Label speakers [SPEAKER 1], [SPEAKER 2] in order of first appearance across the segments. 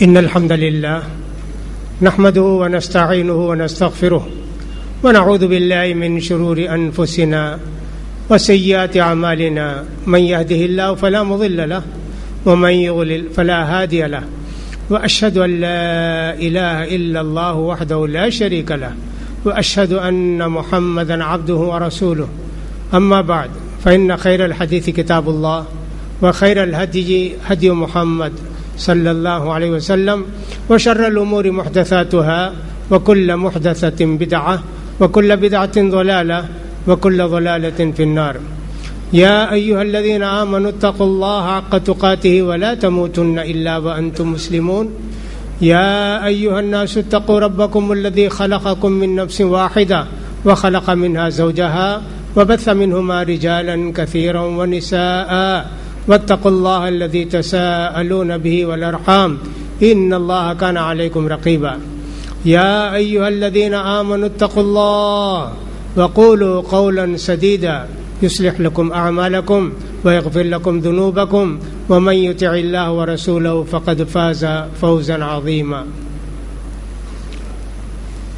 [SPEAKER 1] إن الحمد لله نحمده ونستعينه ونستغفره ونعوذ بالله من شرور أنفسنا وسيئات أعمالنا من يهده الله فلا مضل له ومن يضلل فلا هادي له وأشهد أن لا إله إلا الله وحده لا شريك له وأشهد أن محمدا عبده ورسوله أما بعد فإن خير الحديث كتاب الله وخير الهدي هدي محمد صلى الله عليه وسلم وشر الأمور محدثاتها وكل محدثة بدعة وكل بدعة ضلالة وكل ضلالة في النار. يا أيها الذين آمنوا اتقوا الله حق تقاته ولا تموتن إلا وأنتم مسلمون. يا أيها الناس اتقوا ربكم الذي خلقكم من نفس واحدة وخلق منها زوجها وبث منهما رجالا كثيرا ونساء واتقوا الله الذي تساءلون به والأرحام إن الله كان عليكم رقيبا. يا أيها الذين آمنوا اتقوا الله وقولوا قولا سديدا يصلح لكم أعمالكم ويغفر لكم ذنوبكم ومن يطع الله ورسوله فقد فاز فوزا عظيما.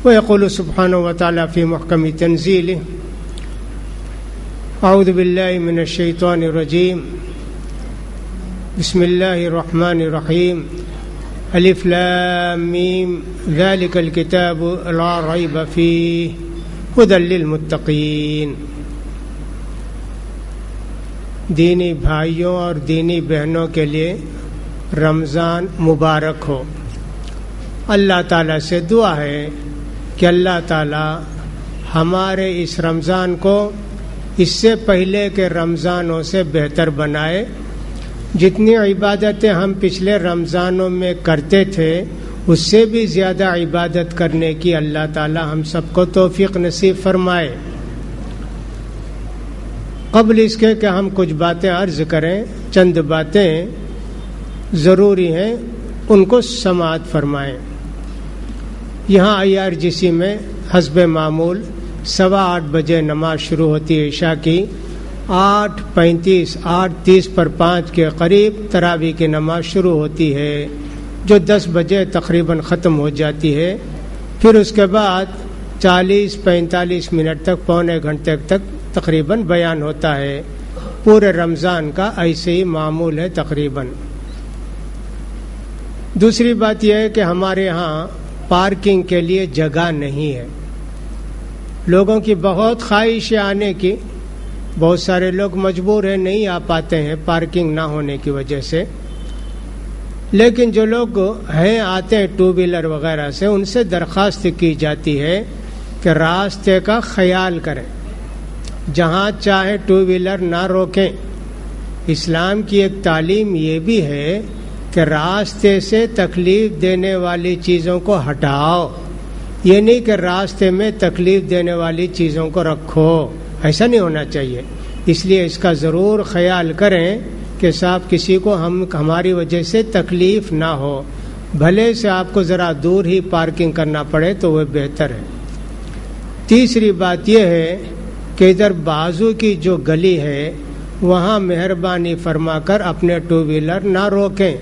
[SPEAKER 1] ويقول سبحانه وتعالى في محكم تنزيله: أعوذ بالله من الشيطان الرجيم بسم الله الرحمن الرحيم الف لام میم ذلك الكتاب لا ريب فيه هدى للمتقين. دینی بھائیوں اور دینی بہنوں کے لیے رمضان مبارک ہو. اللہ تعالیٰ سے دعا ہے کہ اللہ تعالیٰ ہمارے اس رمضان کو اس سے پہلے کے رمضانوں سے بہتر بنائے. جتنی عبادتیں ہم پچھلے رمضانوں میں کرتے تھے اس سے بھی زیادہ عبادت کرنے کی اللہ تعالی ہم سب کو توفیق نصیب فرمائے. قبل اس کے کہ ہم کچھ باتیں عرض کریں، چند باتیں ضروری ہیں، ان کو سماعت فرمائیں. یہاں IRGC میں حسب معمول 8:15 بجے نماز شروع ہوتی ہے عشاء کی. 8:35 8:30 پر 5 کے قریب تراویح کی نماز شروع ہوتی ہے جو 10 بجے تقریباً ختم ہو جاتی ہے. پھر اس کے بعد 40-45 منٹ تک، پونے گھنٹے تک تقریباً بیان ہوتا ہے. پورے رمضان کا ایسے ہی معمول ہے تقریباً. دوسری بات یہ ہے کہ ہمارے یہاں پارکنگ کے لیے جگہ نہیں ہے. لوگوں کی بہت خواہش ہے آنے کی، بہت سارے لوگ مجبور ہیں، نہیں آ پاتے ہیں پارکنگ نہ ہونے کی وجہ سے. لیکن جو لوگ ہیں آتے ہیں 2 ویلر وغیرہ سے، ان سے درخواست کی جاتی ہے کہ راستے کا خیال کریں، جہاں چاہے 2 ویلر نہ روکیں. اسلام کی ایک تعلیم یہ بھی ہے کہ راستے سے تکلیف دینے والی چیزوں کو ہٹاؤ. یہ نہیں کہ راستے میں تکلیف دینے والی چیزوں کو رکھو، ایسا نہیں ہونا چاہیے. اس لیے اس کا ضرور خیال کریں کہ صاحب کسی کو ہماری وجہ سے تکلیف نہ ہو. بھلے سے آپ کو ذرا دور ہی پارکنگ کرنا پڑے تو وہ بہتر ہے. تیسری بات یہ ہے کہ ادھر بازو کی جو گلی ہے وہاں مہربانی فرما کر اپنے 2 ویلر نہ روکیں.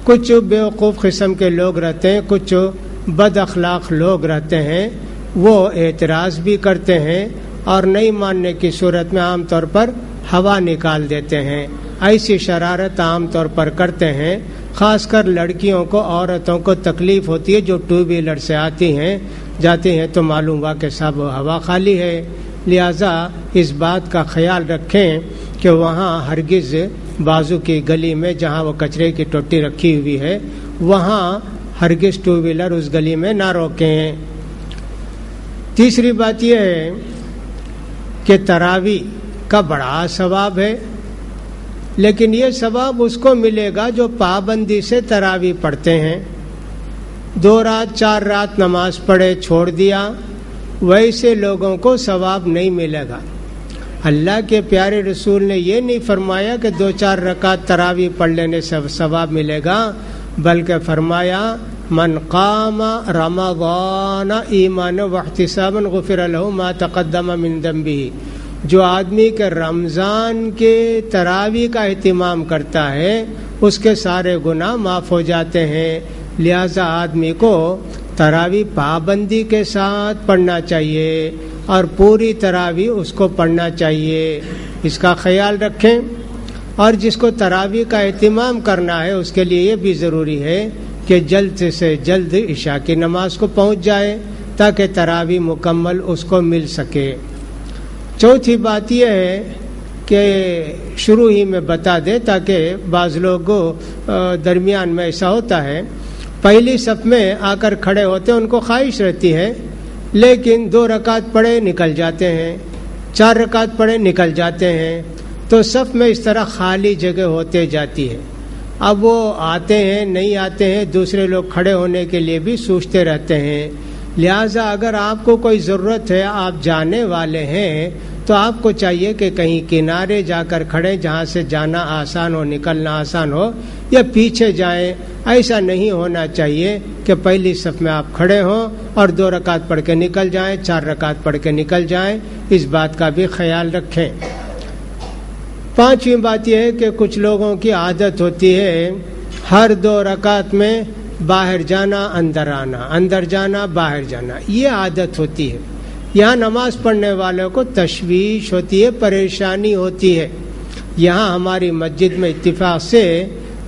[SPEAKER 1] کچھ بیوقوف قسم کے لوگ رہتے ہیں، کچھ بد اخلاق لوگ رہتے ہیں، وہ اعتراض بھی کرتے ہیں اور نہیں ماننے کی صورت میں عام طور پر ہوا نکال دیتے ہیں. ایسی شرارت عام طور پر کرتے ہیں. خاص کر لڑکیوں کو، عورتوں کو تکلیف ہوتی ہے جو 2 ویلر سے آتی ہیں جاتی ہیں تو معلوم ہوا کہ سب ہوا خالی ہے. لہذا اس بات کا خیال رکھیں کہ وہاں ہرگز بازو کی گلی میں جہاں وہ کچرے کی ٹوٹی رکھی ہوئی ہے وہاں ہرگز 2 ویلر اس گلی میں نہ روکیں. تیسری بات یہ ہے کہ تراویح کا بڑا ثواب ہے، لیکن یہ ثواب اس کو ملے گا جو پابندی سے تراویح پڑھتے ہیں. 2 رات 4 رات نماز پڑھے چھوڑ دیا، ویسے لوگوں کو ثواب نہیں ملے گا. اللہ کے پیارے رسول نے یہ نہیں فرمایا کہ 2-4 رکعت تراویح پڑھ لینے سے ثواب ملے گا، بلکہ فرمایا من قام رمضان ایمانا واحتسابا غفر له ما تقدم من ذنبه. جو آدمی کے رمضان کے تراویح کا اہتمام کرتا ہے اس کے سارے گناہ معاف ہو جاتے ہیں. لہذا آدمی کو تراویح پابندی کے ساتھ پڑھنا چاہیے اور پوری تراویح اس کو پڑھنا چاہیے، اس کا خیال رکھیں۔ اور جس کو تراویح کا اہتمام کرنا ہے اس کے لیے یہ بھی ضروری ہے کہ جلد سے جلد عشاء کی نماز کو پہنچ جائے تاکہ تراویح مکمل اس کو مل سکے۔ چوتھی بات یہ ہے کہ شروع ہی میں بتا دیں تاکہ بعض لوگوں درمیان میں ایسا ہوتا ہے، پہلی صف میں آ کر کھڑے ہوتے ہیں، ان کو خواہش رہتی ہے لیکن 2 رکعت پڑھے نکل جاتے ہیں، 4 رکعت پڑھے نکل جاتے ہیں، تو صف میں اس طرح خالی جگہ ہوتے جاتی ہے۔ اب وہ آتے ہیں نہیں آتے ہیں، دوسرے لوگ کھڑے ہونے کے لیے بھی سوچتے رہتے ہیں۔ لہٰذا اگر آپ کو کوئی ضرورت ہے، آپ جانے والے ہیں، تو آپ کو چاہیے کہ کہیں کنارے جا کر کھڑے جہاں سے جانا آسان ہو، نکلنا آسان ہو، یا پیچھے جائیں۔ ایسا نہیں ہونا چاہیے کہ پہلی صف میں آپ کھڑے ہوں اور 2 رکعت پڑھ کے نکل جائیں، 4 رکعت پڑھ کے نکل جائیں، اس بات کا بھی خیال رکھیں۔ پانچویں بات یہ ہے کہ کچھ لوگوں کی عادت ہوتی ہے ہر 2 رکعت میں باہر جانا اندر آنا، اندر جانا باہر جانا، یہ عادت ہوتی ہے۔ یہاں نماز پڑھنے والوں کو تشویش ہوتی ہے، پریشانی ہوتی ہے۔ یہاں ہماری مسجد میں اتفاق سے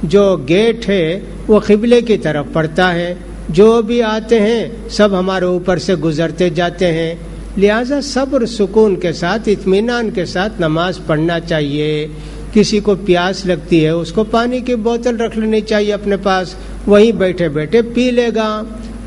[SPEAKER 1] جو گیٹ ہے وہ قبلے کی طرف پڑتا ہے، جو بھی آتے ہیں سب ہمارے اوپر سے گزرتے جاتے ہیں، لہذا صبر سکون کے ساتھ اطمینان کے ساتھ نماز پڑھنا چاہیے۔ کسی کو پیاس لگتی ہے اس کو پانی کی بوتل رکھ لینی چاہیے اپنے پاس، وہیں بیٹھے بیٹھے پی لے گا،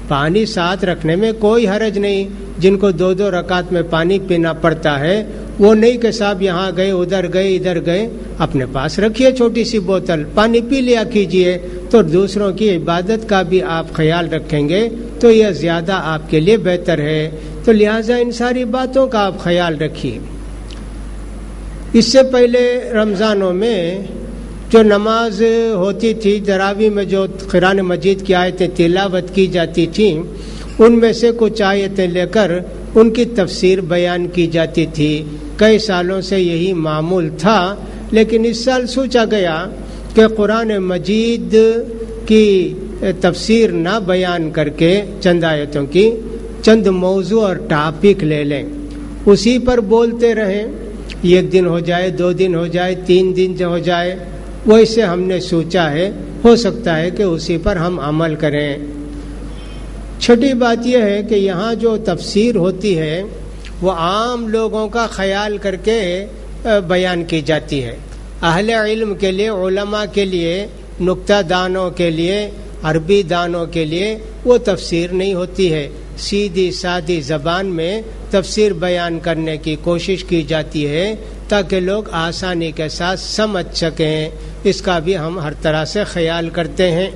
[SPEAKER 1] پانی ساتھ رکھنے میں کوئی حرج نہیں۔ جن کو 2 رکعت میں پانی پینا پڑتا ہے وہ نہیں کہ صاحب یہاں گئے ادھر گئے ادھر گئے، اپنے پاس رکھیے چھوٹی سی بوتل، پانی پی لیا کیجئے، تو دوسروں کی عبادت کا بھی آپ خیال رکھیں گے تو یہ زیادہ آپ کے لیے بہتر ہے۔ تو لہٰذا ان ساری باتوں کا آپ خیال رکھیے۔ اس سے پہلے رمضانوں میں جو نماز ہوتی تھی، تراویح میں جو قرآن مجید کی آیتیں تلاوت کی جاتی تھیں، ان میں سے کچھ آیتیں لے کر ان کی تفسیر بیان کی جاتی تھی۔ کئی سالوں سے یہی معمول تھا، لیکن اس سال سوچا گیا کہ قرآن مجید کی تفسیر نہ بیان کر کے چند آیتوں کی چند موضوع اور ٹاپک لے لیں، اسی پر بولتے رہیں، 1 دن ہو جائے، 2 دن ہو جائے، 3 دن ہو جائے، ویسے ہم نے سوچا ہے، ہو سکتا ہے کہ اسی پر ہم عمل کریں۔ چھٹی بات یہ ہے کہ یہاں جو تفسیر ہوتی ہے وہ عام لوگوں کا خیال کر کے بیان کی جاتی ہے، اہل علم کے لیے، علماء کے لیے، نکتہ دانوں کے لیے، عربی دانوں کے لیے وہ تفسیر نہیں ہوتی ہے۔ سیدھی سادی زبان میں تفسیر بیان کرنے کی کوشش کی جاتی ہے تاکہ لوگ آسانی کے ساتھ سمجھ سکیں، اس کا بھی ہم ہر طرح سے خیال کرتے ہیں۔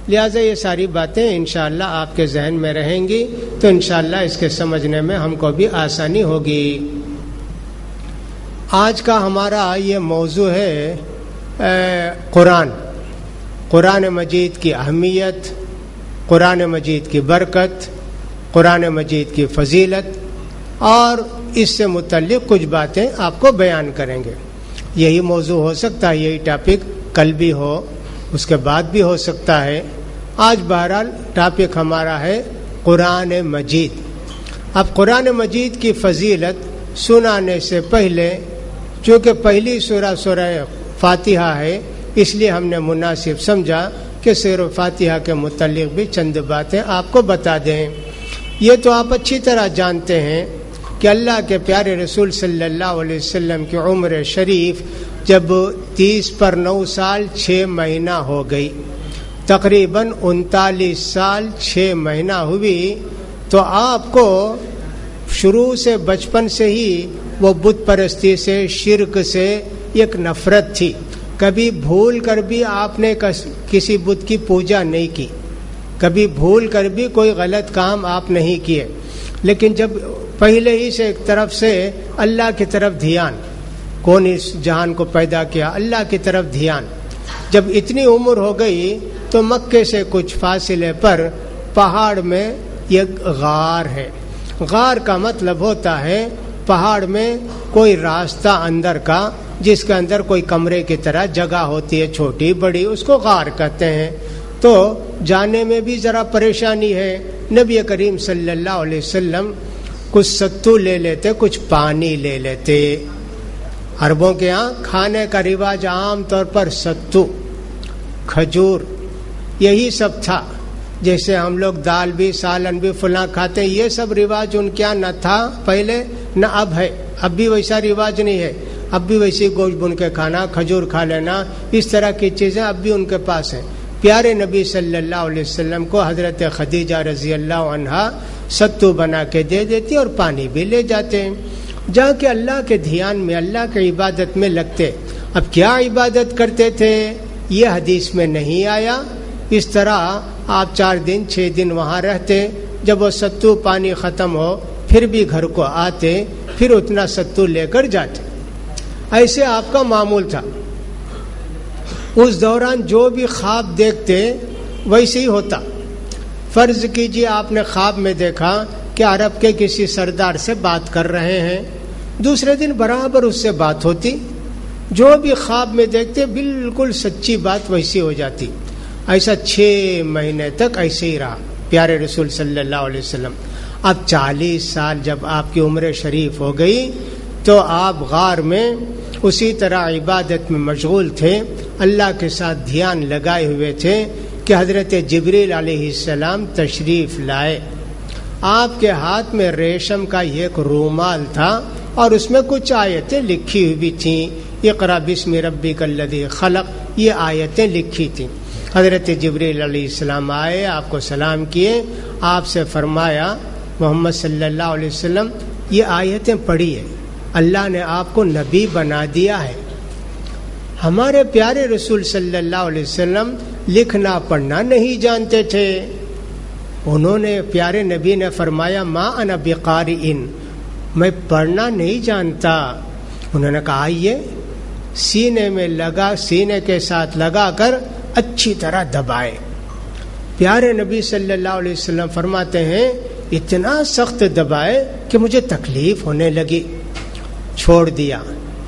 [SPEAKER 1] لہٰذا یہ ساری باتیں انشاءاللہ آپ کے ذہن میں رہیں گی تو انشاءاللہ اس کے سمجھنے میں ہم کو بھی آسانی ہوگی۔ آج کا ہمارا یہ موضوع ہے قرآن مجید کی اہمیت، قرآن مجید کی برکت، قرآن مجید کی فضیلت، اور اس سے متعلق کچھ باتیں آپ کو بیان کریں گے۔ یہی موضوع ہو سکتا ہے، یہی ٹاپک کل بھی ہو، اس کے بعد بھی ہو سکتا ہے۔ آج بہرحال ٹاپک ہمارا ہے قرآن مجید۔ اب قرآن مجید کی فضیلت سنانے سے پہلے، چونکہ پہلی سورہ فاتحہ ہے، اس لیے ہم نے مناسب سمجھا کہ سورہ فاتحہ کے متعلق بھی چند باتیں آپ کو بتا دیں۔ یہ تو آپ اچھی طرح جانتے ہیں کہ اللہ کے پیارے رسول صلی اللہ علیہ وسلم کی عمر شریف جب 30 پر 9 سال 6 مہینہ ہو گئی، تقریباً 39 سال 6 مہینہ ہوئی، تو آپ کو شروع سے بچپن سے ہی وہ بت پرستی سے، شرک سے ایک نفرت تھی۔ کبھی بھول کر بھی آپ نے کسی بت کی پوجا نہیں کی، کبھی بھول کر بھی کوئی غلط کام آپ نہیں کیے، لیکن جب پہلے ہی سے ایک طرف سے اللہ کی طرف دھیان، کون اس جہان کو پیدا کیا، اللہ کی طرف دھیان، جب اتنی عمر ہو گئی تو مکے سے کچھ فاصلے پر پہاڑ میں ایک غار ہے۔ غار کا مطلب ہوتا ہے پہاڑ میں کوئی راستہ اندر کا، جس کے اندر کوئی کمرے کی طرح جگہ ہوتی ہے، چھوٹی بڑی، اس کو غار کہتے ہیں۔ تو جانے میں بھی ذرا پریشانی ہے. نبی کریم صلی اللہ علیہ وسلم کچھ ستو لے لیتے, کچھ پانی لے لیتے. عربوں کے ہاں کھانے کا رواج عام طور پر ستو, کھجور, یہی سب تھا. جیسے ہم لوگ دال بھی سالن بھی فلاں کھاتے ہیں, یہ سب رواج ان کے یہاں نہ تھا پہلے نہ اب ہے. اب بھی ویسا رواج نہیں ہے. اب بھی ویسی گوشت بن کے کھانا, کھجور کھا لینا, اس طرح کی چیزیں اب بھی ان کے پاس ہیں. پیارے نبی صلی اللہ علیہ وسلم کو حضرت خدیجہ رضی اللہ عنہا ستو بنا کے دے دیتی اور پانی بھی لے جاتے ہیں. جا کے اللہ کے دھیان میں, اللہ کی عبادت میں لگتے. اب کیا عبادت کرتے تھے یہ حدیث میں نہیں آیا. اس طرح آپ 4 دن 6 دن وہاں رہتے, جب وہ ستو پانی ختم ہو پھر بھی گھر کو آتے, پھر اتنا ستو لے کر جاتے. ایسے آپ کا معمول تھا. اس دوران جو بھی خواب دیکھتے ویسے ہی ہوتا. فرض کیجئے آپ نے خواب میں دیکھا کہ عرب کے کسی سردار سے بات کر رہے ہیں, دوسرے دن برابر اس سے بات ہوتی. جو بھی خواب میں دیکھتے بالکل سچی بات ویسی ہو جاتی. ایسا 6 مہینے تک ایسے ہی رہا پیارے رسول صلی اللہ علیہ وسلم. اب 40 سال جب آپ کی عمر شریف ہو گئی تو آپ غار میں اسی طرح عبادت میں مشغول تھے, اللہ کے ساتھ دھیان لگائے ہوئے تھے کہ حضرت جبریل علیہ السلام تشریف لائے. آپ کے ہاتھ میں ریشم کا ایک رومال تھا اور اس میں کچھ آیتیں لکھی ہوئی تھیں. اقرا بسم ربک الذی خلق, یہ آیتیں لکھی تھیں. حضرت جبریل علیہ السلام آئے, آپ کو سلام کیے, آپ سے فرمایا محمد صلی اللہ علیہ وسلم یہ آیتیں پڑھیے, اللہ نے آپ کو نبی بنا دیا ہے. ہمارے پیارے رسول صلی اللہ علیہ وسلم لکھنا پڑھنا نہیں جانتے تھے. انہوں نے, پیارے نبی نے فرمایا ما انا بقارئ, میں پڑھنا نہیں جانتا. انہوں نے کہا آئیے, سینے میں لگا, سینے کے ساتھ لگا کر اچھی طرح دبائے. پیارے نبی صلی اللہ علیہ وسلم فرماتے ہیں اتنا سخت دبائے کہ مجھے تکلیف ہونے لگی. چھوڑ دیا.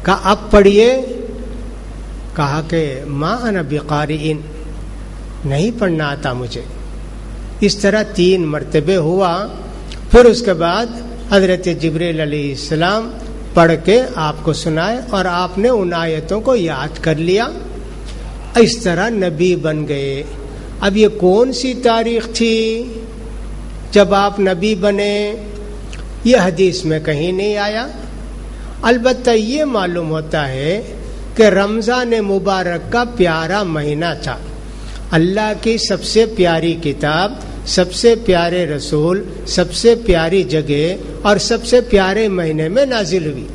[SPEAKER 1] کہا اب پڑھیے. کہا کہ ما انا بقارئ, نہیں پڑھنا آتا مجھے. اس طرح 3 مرتبے ہوا. پھر اس کے بعد حضرت جبریل علیہ السلام پڑھ کے آپ کو سنائے اور آپ نے ان آیتوں کو یاد کر لیا. اس طرح نبی بن گئے. اب یہ کون سی تاریخ تھی جب آپ نبی بنے؟ یہ حدیث میں کہیں نہیں آیا. البتہ یہ معلوم ہوتا ہے کہ رمضان مبارک کا پیارا مہینہ تھا. اللہ کی سب سے پیاری کتاب, سب سے پیارے رسول, سب سے پیاری جگہ اور سب سے پیارے مہینے میں نازل ہوئی.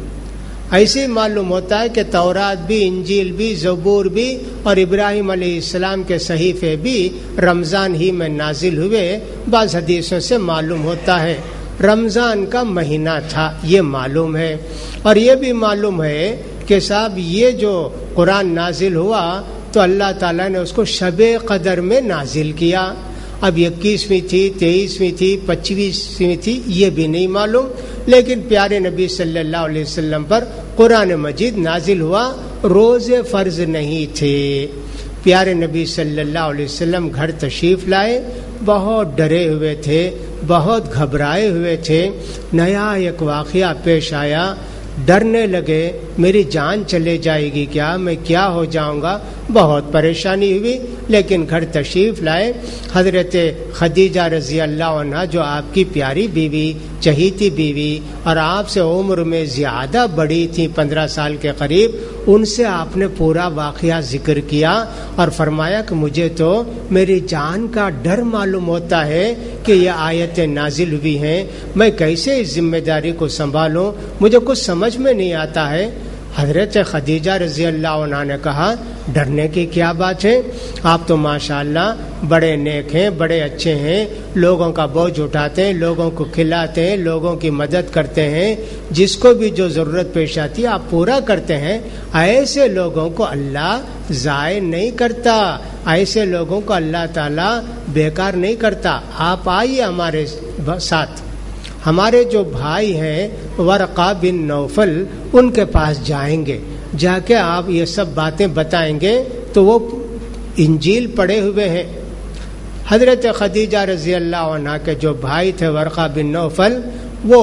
[SPEAKER 1] ایسے معلوم ہوتا ہے کہ تورات بھی, انجیل بھی, زبور بھی اور ابراہیم علیہ السلام کے صحیفے بھی رمضان ہی میں نازل ہوئے. بعض حدیثوں سے معلوم ہوتا ہے رمضان کا مہینہ تھا, یہ معلوم ہے. اور یہ بھی معلوم ہے کہ صاحب یہ جو قرآن نازل ہوا تو اللہ تعالیٰ نے اس کو شب قدر میں نازل کیا. اب 21ویں تھی, 23ویں تھی, 25ویں تھی, یہ بھی نہیں معلوم. لیکن پیارے نبی صلی اللہ علیہ وسلم پر قرآن مجید نازل ہوا, روزے فرض نہیں تھے. پیارے نبی صلی اللہ علیہ وسلم گھر تشریف لائے, بہت ڈرے ہوئے تھے, بہت گھبرائے ہوئے تھے. نیا ایک واقعہ پیش آیا, ڈرنے لگے میری جان چلے جائے گی کیا, میں کیا ہو جاؤں گا, بہت پریشانی ہوئی. لیکن گھر تشریف لائے. حضرت خدیجہ رضی اللہ عنہا جو آپ کی پیاری بیوی, چہیتی بیوی اور آپ سے عمر میں زیادہ بڑی تھی, 15 سال کے قریب, ان سے آپ نے پورا واقعہ ذکر کیا اور فرمایا کہ مجھے تو میری جان کا ڈر معلوم ہوتا ہے کہ یہ آیتیں نازل ہوئی ہیں, میں کیسے اس ذمہ داری کو سنبھالوں, مجھے کچھ سمجھ میں نہیں آتا ہے. حضرت خدیجہ رضی اللہ عنہ نے کہا ڈرنے کی کیا بات ہے, آپ تو ماشاءاللہ بڑے نیک ہیں, بڑے اچھے ہیں, لوگوں کا بوجھ اٹھاتے ہیں, لوگوں کو کھلاتے ہیں, لوگوں کی مدد کرتے ہیں, جس کو بھی جو ضرورت پیش آتی ہے آپ پورا کرتے ہیں. ایسے لوگوں کو اللہ ضائع نہیں کرتا, ایسے لوگوں کو اللہ تعالیٰ بیکار نہیں کرتا. آپ آئیے ہمارے ساتھ. ہمارے جو بھائی ہیں ورقہ بن نوفل, ان کے پاس جائیں گے, جا کے آپ یہ سب باتیں بتائیں گے. تو وہ انجیل پڑھے ہوئے ہیں, حضرت خدیجہ رضی اللہ عنہ کے جو بھائی تھے ورقہ بن نوفل، وہ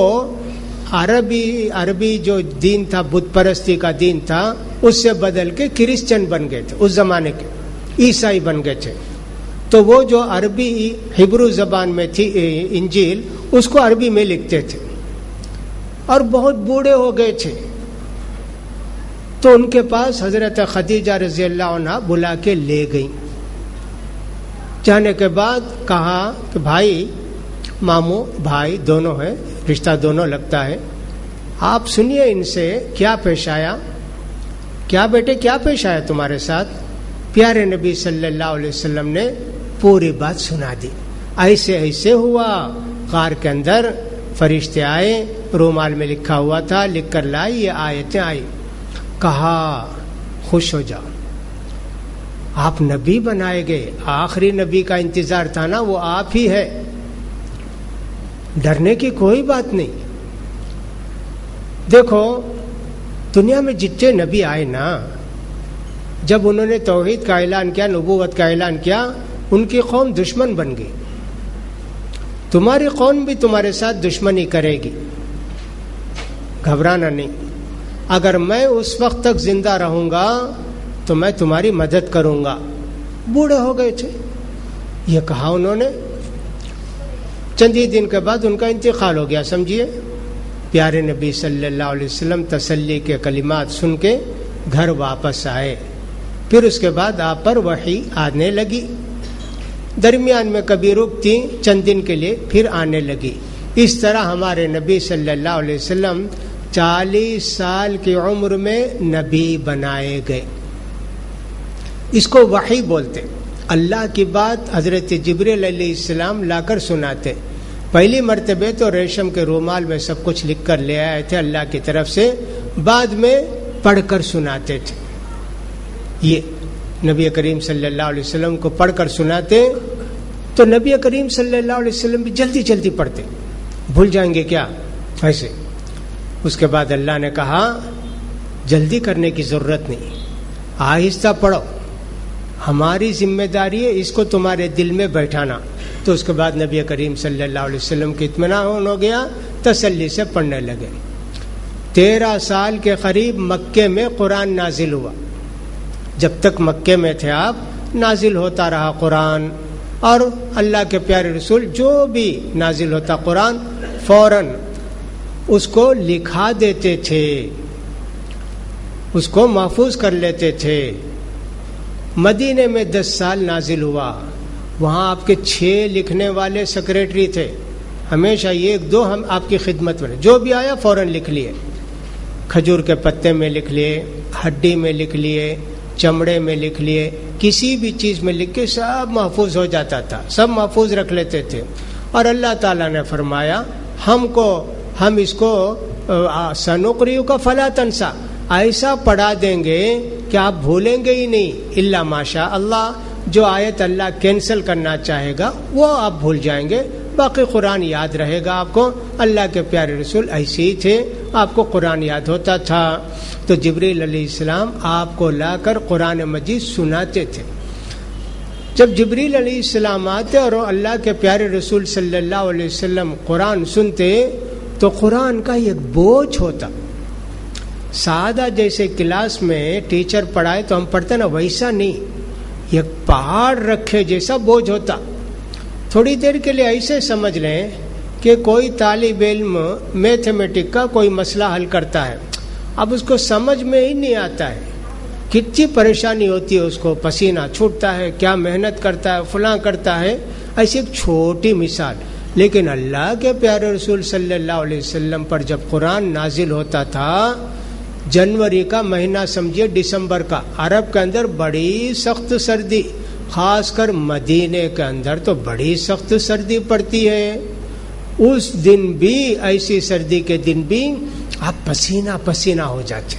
[SPEAKER 1] عربی جو دین تھا، بت پرستی کا دین تھا، اس سے بدل کے کرسچن بن گئے تھے، اس زمانے کے عیسائی بن گئے تھے. تو وہ جو عربی ہبرو زبان میں تھی انجیل، اس کو عربی میں لکھتے تھے اور بہت بوڑھے ہو گئے تھے. تو ان کے پاس حضرت خدیجہ رضی اللہ عنہ بلا کے لے گئیں. جانے کے بعد کہا کہ بھائی، ماموں بھائی دونوں ہیں، رشتہ دونوں لگتا ہے، آپ سنیے ان سے کیا پیش آیا. کیا بیٹے کیا پیش آیا تمہارے ساتھ؟ پیارے نبی صلی اللہ علیہ وسلم نے پوری بات سنا دی. ایسے ایسے ہوا، غار کے اندر فرشتے آئے، رومال میں لکھا ہوا تھا، لکھ کر لائی، یہ آیتیں آئی. کہا خوش ہو جاؤ، آپ نبی بنائے گئے، آخری نبی کا انتظار تھا نا، وہ آپ ہی ہے، ڈرنے کی کوئی بات نہیں. دیکھو دنیا میں جتنے نبی آئے نا، جب انہوں نے توحید کا اعلان کیا، نبوت کا اعلان کیا، ان کی قوم دشمن بن گئی. تمہاری قوم بھی تمہارے ساتھ دشمنی کرے گی، گھبرانا نہیں. اگر میں اس وقت تک زندہ رہوں گا تو میں تمہاری مدد کروں گا. بوڑھے ہو گئے تھے، یہ کہا انہوں نے. چند ہی دن کے بعد ان کا انتقال ہو گیا. سمجھیے، پیارے نبی صلی اللہ علیہ وسلم تسلی کے کلمات سن کے گھر واپس آئے. پھر اس کے بعد آپ پر وحی آنے لگی، درمیان میں کبھی رکتی چند دن کے لیے، پھر آنے لگی. اس طرح ہمارے نبی صلی اللہ علیہ وسلم 40 سال کی عمر میں نبی بنائے گئے. اس کو وحی بولتے. اللہ کی بات حضرت جبریل علیہ السلام لا کر سناتے. پہلی مرتبہ تو ریشم کے رومال میں سب کچھ لکھ کر لے آئے تھے اللہ کی طرف سے، بعد میں پڑھ کر سناتے تھے. یہ نبی کریم صلی اللہ علیہ وسلم کو پڑھ کر سناتے تو نبی کریم صلی اللہ علیہ وسلم بھی جلدی جلدی پڑھتے. بھول جائیں گے کیا ایسے؟ اس کے بعد اللہ نے کہا جلدی کرنے کی ضرورت نہیں، آہستہ پڑھو، ہماری ذمہ داری ہے اس کو تمہارے دل میں بیٹھانا. تو اس کے بعد نبی کریم صلی اللہ علیہ وسلم کی اطمینان ہو گیا، تسلی سے پڑھنے لگے. 13 سال کے قریب مکے میں قرآن نازل ہوا. جب تک مکے میں تھے آپ، نازل ہوتا رہا قرآن، اور اللہ کے پیارے رسول جو بھی نازل ہوتا قرآن فوراً اس کو لکھا دیتے تھے، اس کو محفوظ کر لیتے تھے. مدینے میں 10 سال نازل ہوا، وہاں آپ کے 6 لکھنے والے سیکریٹری تھے. ہمیشہ یہ 1-2 ہم آپ کی خدمت میں، جو بھی آیا فوراً لکھ لیے. کھجور کے پتے میں لکھ لیے، ہڈی میں لکھ لیے، چمڑے میں لکھ لیے، کسی بھی چیز میں لکھ کے سب محفوظ ہو جاتا تھا، سب محفوظ رکھ لیتے تھے. اور اللہ تعالیٰ نے فرمایا ہم اس کو سنقریئک فلا تنسا، ایسا پڑھا دیں گے کہ آپ بھولیں گے ہی نہیں، الا ماشاء اللہ. جو آیت اللہ کینسل کرنا چاہے گا وہ آپ بھول جائیں گے، باقی قرآن یاد رہے گا آپ کو. اللہ کے پیارے رسول ایسے ہی تھے، آپ کو قرآن یاد ہوتا تھا. تو جبریل علیہ السلام آپ کو لا کر قرآن مجید سناتے تھے. جب جبریل علیہ السلام آتے اور اللہ کے پیارے رسول صلی اللہ علیہ وسلم قرآن سنتے تو قرآن کا ایک بوجھ ہوتا. سادہ جیسے کلاس میں ٹیچر پڑھائے تو ہم پڑھتے نا، ویسا نہیں، ایک پہاڑ رکھے جیسا بوجھ ہوتا. تھوڑی دیر کے لیے ایسے سمجھ لیں کہ کوئی طالب علم میتھمیٹک کا کوئی مسئلہ حل کرتا ہے، اب اس کو سمجھ میں ہی نہیں آتا ہے، کتنی پریشانی ہوتی ہے، اس کو پسینہ چھوٹتا ہے، کیا محنت کرتا ہے، فلاں کرتا ہے. ایسی ایک چھوٹی مثال. لیکن اللہ کے پیارے رسول صلی اللہ علیہ وسلم پر جب قرآن نازل ہوتا تھا، جنوری کا مہینہ سمجھیے، دسمبر کا، عرب کے اندر بڑی سخت سردی، خاص کر مدینے کے اندر تو بڑی سخت سردی پڑتی ہے. اس دن بھی، ایسی سردی کے دن بھی آپ پسینہ پسینہ ہو جاتے،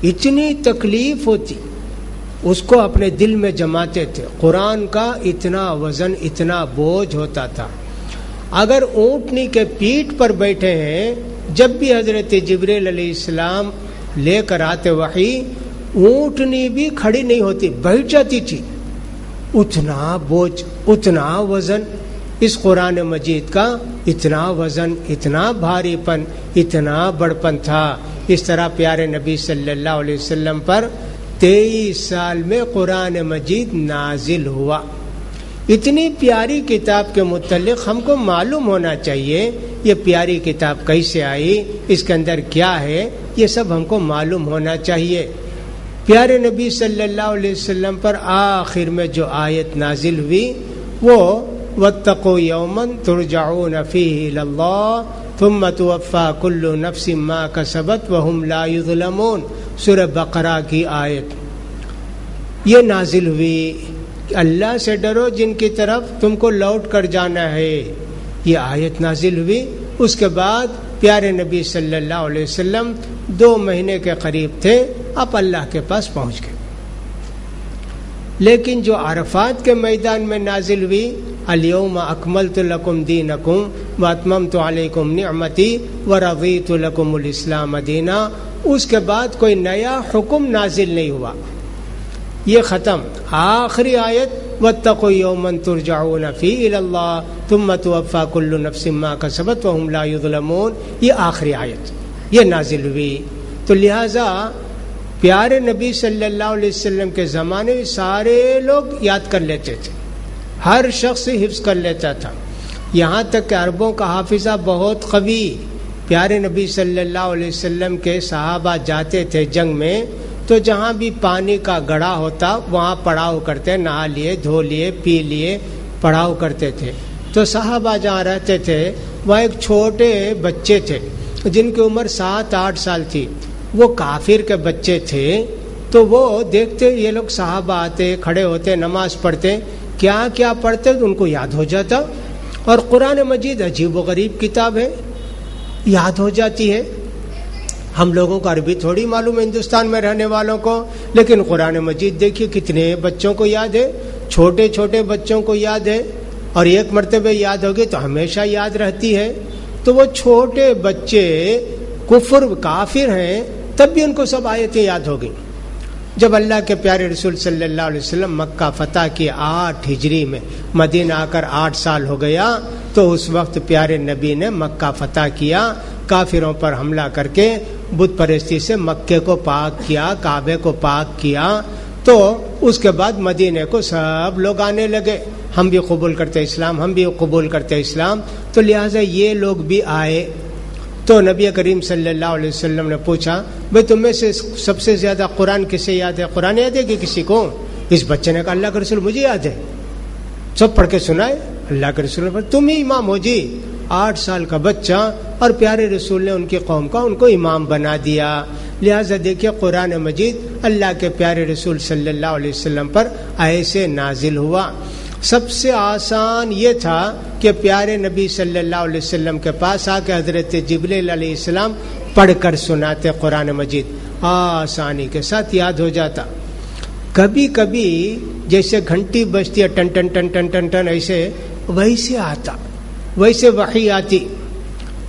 [SPEAKER 1] اتنی تکلیف ہوتی. اس کو اپنے دل میں جماتے تھے. قرآن کا اتنا وزن، اتنا بوجھ ہوتا تھا. اگر اونٹنی کے پیٹھ پر بیٹھے ہیں، جب بھی حضرت جبریل علیہ السلام لے کر آتے وحی، اونٹنی بھی کھڑی نہیں ہوتی، بیٹھ جاتی تھی. اتنا بوجھ. اتنا وزن اس قرآن مجید کا، اتنا وزن، اتنا بھاری پن، اتنا بڑپن تھا. اس طرح پیارے نبی صلی اللہ علیہ وسلم پر 23 سال میں قرآن مجید نازل ہوا. اتنی پیاری کتاب کے متعلق ہم کو معلوم ہونا چاہیے یہ پیاری کتاب کیسے آئی، اس کے اندر کیا ہے، یہ سب ہم کو معلوم ہونا چاہیے. پیارے نبی صلی اللہ علیہ وسلم پر آخر میں جو آیت نازل ہوئی وہ وَاتَّقُوا يَوْمًا تُرْجَعُونَ فِيهِ إِلَى اللَّهِ ثُمَّ تُوَفَّى كُلُّ نَفْسٍ مَا كَسَبَتْ وَهُمْ لَا يُظْلَمُونَ. سورہ بقرہ کی آیت یہ نازل ہوئی، اللہ سے ڈرو جن کی طرف تم کو لوٹ کر جانا ہے. یہ آیت نازل ہوئی. اس کے بعد پیارے نبی صلی اللہ علیہ وسلم 2 مہینے کے قریب تھے، اب اللہ کے پاس پہنچ گئے. لیکن جو عرفات کے میدان میں نازل ہوئی الیوم اکملت لکم دینکم واتممت علیکم نعمتی ورضیت لکم الاسلام دینا، اس کے بعد کوئی نیا حکم نازل نہیں ہوا، یہ ختم. آخری آیت واتقوا یوما ترجعون فیہ الی اللہ ثم توفی کل نفس ما کسبت وہم لا یظلمون، یہ آخری آیت یہ نازل ہوئی. تو لہذا پیارے نبی صلی اللہ علیہ وسلم کے زمانے میں سارے لوگ یاد کر لیتے تھے، ہر شخص حفظ کر لیتا تھا، یہاں تک کہ عربوں کا حافظہ بہت قوی. پیارے نبی صلی اللہ علیہ وسلم کے صحابہ جاتے تھے جنگ میں تو جہاں بھی پانی کا گڑھا ہوتا وہاں پڑاؤ کرتے، نہا لیے، دھو لیے، پی لیے، پڑاؤ کرتے تھے. تو صحابہ جہاں رہتے تھے وہاں ایک چھوٹے بچے تھے جن کی عمر 7-8 سال تھی، وہ کافر کے بچے تھے. تو وہ دیکھتے یہ لوگ صحابہ آتے، کھڑے ہوتے، نماز پڑھتے، کیا کیا پڑھتے تو ان کو یاد ہو جاتا. اور قرآن مجید عجیب و غریب کتاب ہے، یاد ہو جاتی ہے. ہم لوگوں کو عربی تھوڑی معلوم ہے ہندوستان میں رہنے والوں کو، لیکن قرآن مجید دیکھیے کتنے بچوں کو یاد ہے، چھوٹے چھوٹے بچوں کو یاد ہے، اور ایک مرتبہ یاد ہوگی تو ہمیشہ یاد رہتی ہے. تو وہ چھوٹے بچے کافر ہیں تب بھی ان کو سب آیتیں یاد ہو گئیں. جب اللہ کے پیارے رسول صلی اللہ علیہ وسلم مکہ فتح کی 8 ہجری میں مدینہ آ کر 8 سال ہو گیا تو اس وقت پیارے نبی نے مکہ فتح کیا، کافروں پر حملہ کر کے بت پرستی سے مکے کو پاک کیا، کعبے کو پاک کیا. تو اس کے بعد مدینے کو سب لوگ آنے لگے، ہم بھی قبول کرتے اسلام، ہم بھی قبول کرتے اسلام. تو لہٰذا یہ لوگ بھی آئے. تو نبی کریم صلی اللہ علیہ وسلم نے پوچھا بھئی تم میں سے سب سے زیادہ قرآن کسے یاد ہے؟ قرآن یاد ہے کہ کسی کو؟ اس بچے نے کہا اللہ کے رسول مجھے یاد ہے. سب پڑھ کے سنائے، اللہ کے رسول نے تم ہی امام ہو جی. 8 سال کا بچہ، اور پیارے رسول نے ان کی قوم کا ان کو امام بنا دیا. لہٰذا دیکھیے قرآن مجید اللہ کے پیارے رسول صلی اللہ علیہ وسلم پر ایسے نازل ہوا. سب سے آسان یہ تھا کہ پیارے نبی صلی اللہ علیہ وسلم کے پاس آ کے حضرت جبریل علیہ السلام پڑھ کر سناتے قرآن مجید، آسانی کے ساتھ یاد ہو جاتا. کبھی کبھی جیسے گھنٹی بجتی ہے ٹن ٹن ٹن ٹن ٹن ٹن ایسے ویسے آتا، ویسے وحی آتی.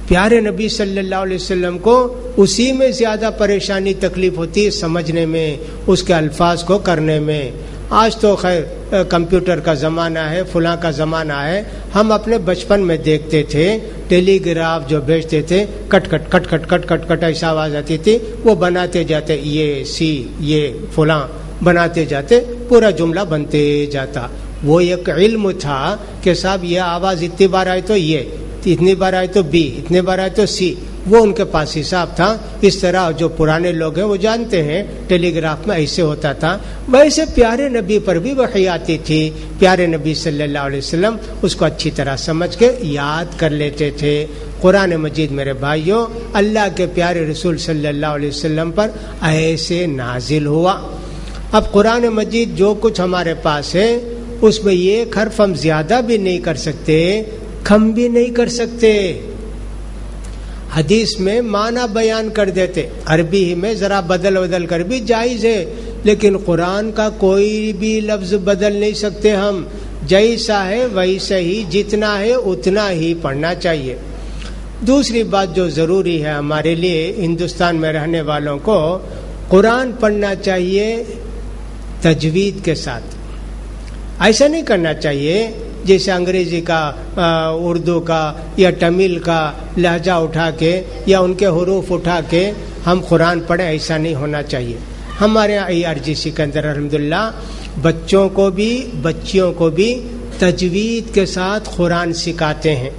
[SPEAKER 1] پیارے نبی صلی اللہ علیہ وسلم کو اسی میں زیادہ پریشانی تکلیف ہوتی ہے سمجھنے میں، اس کے الفاظ کو کرنے میں. آج تو خیر کمپیوٹر کا زمانہ ہے، فلاں کا زمانہ ہے. ہم اپنے بچپن میں دیکھتے تھے ٹیلی گراف جو بھیجتے تھے کٹ کٹ کٹ کٹ کٹ کٹ کٹ ایسا آواز آتی تھی، وہ بناتے جاتے یہ سی یہ فلاں بناتے جاتے، پورا جملہ بنتے جاتا. وہ ایک علم تھا کہ صاحب یہ آواز اتنی بار آئی تو یہ، اتنی بار آئی تو بی، اتنی بار آئی تو سی، وہ ان کے پاس حساب تھا. اس طرح جو پرانے لوگ ہیں وہ جانتے ہیں ٹیلی گراف میں ایسے ہوتا تھا. ویسے پیارے نبی پر بھی وحی آتی تھی، پیارے نبی صلی اللہ علیہ وسلم اس کو اچھی طرح سمجھ کے یاد کر لیتے تھے. قرآن مجید میرے بھائیوں اللہ کے پیارے رسول صلی اللہ علیہ وسلم پر ایسے نازل ہوا. اب قرآن مجید جو کچھ ہمارے پاس ہے اس میں ایک حرف ہم زیادہ بھی نہیں کر سکتے، کم بھی نہیں کر سکتے. حدیث میں معنی بیان کر دیتے، عربی میں ذرا بدل کر بھی جائز ہے، لیکن قرآن کا کوئی بھی لفظ بدل نہیں سکتے ہم. جیسا ہے ویسا ہی، جتنا ہے اتنا ہی پڑھنا چاہیے. دوسری بات جو ضروری ہے ہمارے لیے ہندوستان میں رہنے والوں کو، قرآن پڑھنا چاہیے تجوید کے ساتھ. ایسا نہیں کرنا چاہیے جیسے انگریزی کا اردو کا یا تمل کا لہجہ اٹھا کے یا ان کے حروف اٹھا کے ہم قرآن پڑھیں، ایسا نہیں ہونا چاہیے. ہمارے یہاں IRGC کے اندر الحمدللہ بچوں کو بھی بچیوں کو بھی تجوید کے ساتھ قرآن سکھاتے ہیں.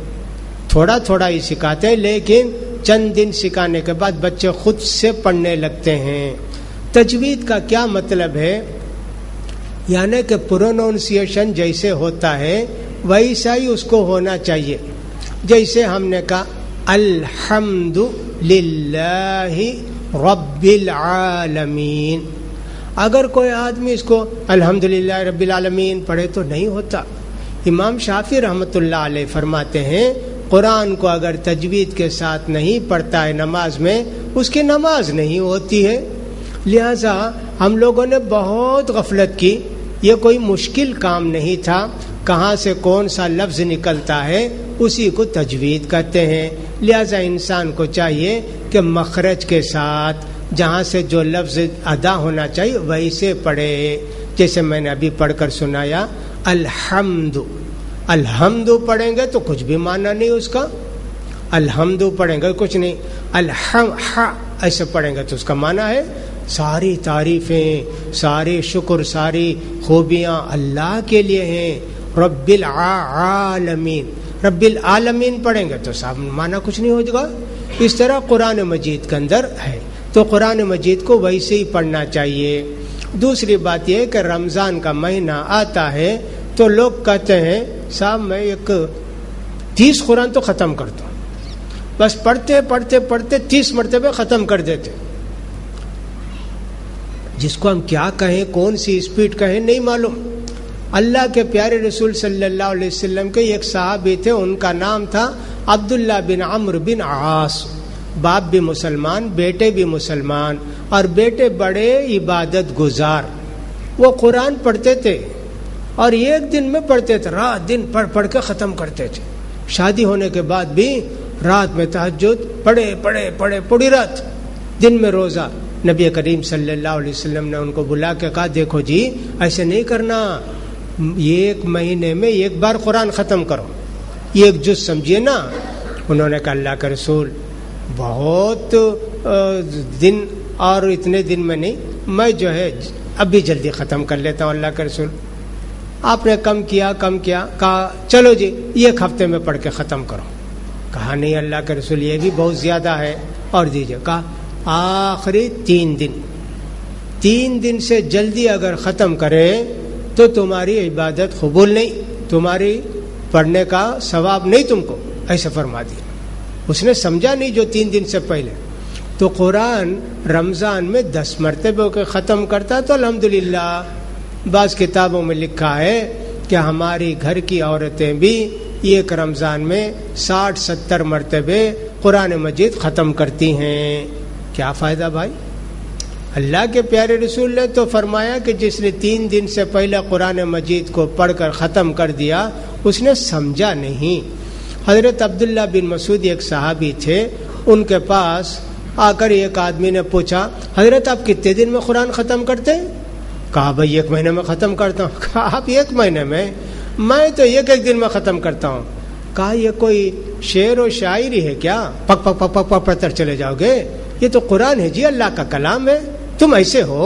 [SPEAKER 1] تھوڑا تھوڑا ہی سکھاتے ہیں، لیکن چند دن سکھانے کے بعد بچے خود سے پڑھنے لگتے ہیں. تجوید کا کیا مطلب ہے؟ یعنی کہ پروننسیشن جیسے ہوتا ہے ویسا ہی اس کو ہونا چاہیے. جیسے ہم نے کہا الحمد للہ رب العالمین، اگر کوئی آدمی اس کو الحمدللہ رب العالمین پڑھے تو نہیں ہوتا. امام شافعی رحمۃ اللہ علیہ فرماتے ہیں قرآن کو اگر تجوید کے ساتھ نہیں پڑھتا ہے نماز میں، اس کی نماز نہیں ہوتی ہے. لہذا ہم لوگوں نے بہت غفلت کی. یہ کوئی مشکل کام نہیں تھا، کہاں سے کون سا لفظ نکلتا ہے اسی کو تجوید کہتے ہیں. لہذا انسان کو چاہیے کہ مخرج کے ساتھ جہاں سے جو لفظ ادا ہونا چاہیے ویسے پڑھے. جیسے میں نے ابھی پڑھ کر سنایا الحمد، الحمد پڑھیں گے تو کچھ بھی معنی نہیں اس کا. الحمد پڑھیں گے کچھ نہیں، ایسے پڑھیں گے تو اس کا معنی ہے ساری تعریفیں، سارے شکر، ساری خوبیاں اللہ کے لیے ہیں. رب العالمین، رب العالمین پڑھیں گے تو صاحب معنی کچھ نہیں ہو جائے گا. اس طرح قرآن مجید کے اندر ہے، تو قرآن مجید کو ویسے ہی پڑھنا چاہیے. دوسری بات یہ کہ رمضان کا مہینہ آتا ہے تو لوگ کہتے ہیں صاحب میں 30 قرآن تو ختم کرتا ہوں، بس پڑھتے پڑھتے پڑھتے 30 مرتبہ ختم کر دیتے. جس کو ہم کیا کہیں، کون سی اسپیڈ کہیں نہیں معلوم. اللہ کے پیارے رسول صلی اللہ علیہ وسلم کے ایک صحابی تھے، ان کا نام تھا عبداللہ بن عمرو بن عاص. باپ بھی مسلمان، بیٹے بھی مسلمان، اور بیٹے بڑے عبادت گزار. وہ قرآن پڑھتے تھے اور ایک دن میں پڑھتے تھے، رات دن پڑھ پڑھ کے ختم کرتے تھے. شادی ہونے کے بعد بھی رات میں تہجد پڑھے پڑھے پڑھے پوری رات، دن میں روزہ. نبی کریم صلی اللہ علیہ وسلم نے ان کو بلا کے کہا دیکھو جی ایسے نہیں کرنا، ایک مہینے میں ایک بار قرآن ختم کرو، ایک جز سمجھیے نا. انہوں نے کہا اللہ کے رسول بہت دن اور اتنے دن میں نہیں، میں جو ہے ابھی جلدی ختم کر لیتا ہوں اللہ کے رسول. آپ نے کم کیا، کہا چلو جی ایک ہفتے میں پڑھ کے ختم کرو. کہا نہیں اللہ کے رسول یہ بھی بہت زیادہ ہے، اور دیجیے. کہا آخری 3 دن سے جلدی اگر ختم کرے تو تمہاری عبادت قبول نہیں، تمہاری پڑھنے کا ثواب نہیں تم کو، ایسے فرما دیا. اس نے سمجھا نہیں جو 3 دن سے پہلے. تو قرآن رمضان میں 10 مرتبہ کے ختم کرتا تو الحمدللہ. بعض کتابوں میں لکھا ہے کہ ہماری گھر کی عورتیں بھی ایک رمضان میں 60-70 مرتبہ قرآن مجید ختم کرتی ہیں. کیا فائدہ بھائی؟ اللہ کے پیارے رسول نے تو فرمایا کہ جس نے 3 دن سے پہلے قرآن مجید کو پڑھ کر ختم کر دیا اس نے سمجھا نہیں. حضرت عبداللہ بن مسعود ایک صحابی تھے، ان کے پاس آ کر ایک آدمی نے پوچھا حضرت آپ کتنے دن میں قرآن ختم کرتے ہیں؟ کہا بھائی 1 مہینے میں ختم کرتا ہوں. کہا آپ 1 مہینے میں تو ایک دن میں ختم کرتا ہوں. کہا یہ کوئی شعر و شاعری ہے کیا؟ پک پک پک پک پک پڑھتے چلے جاؤ گے؟ یہ تو قرآن ہے جی، اللہ کا کلام ہے، تم ایسے ہو.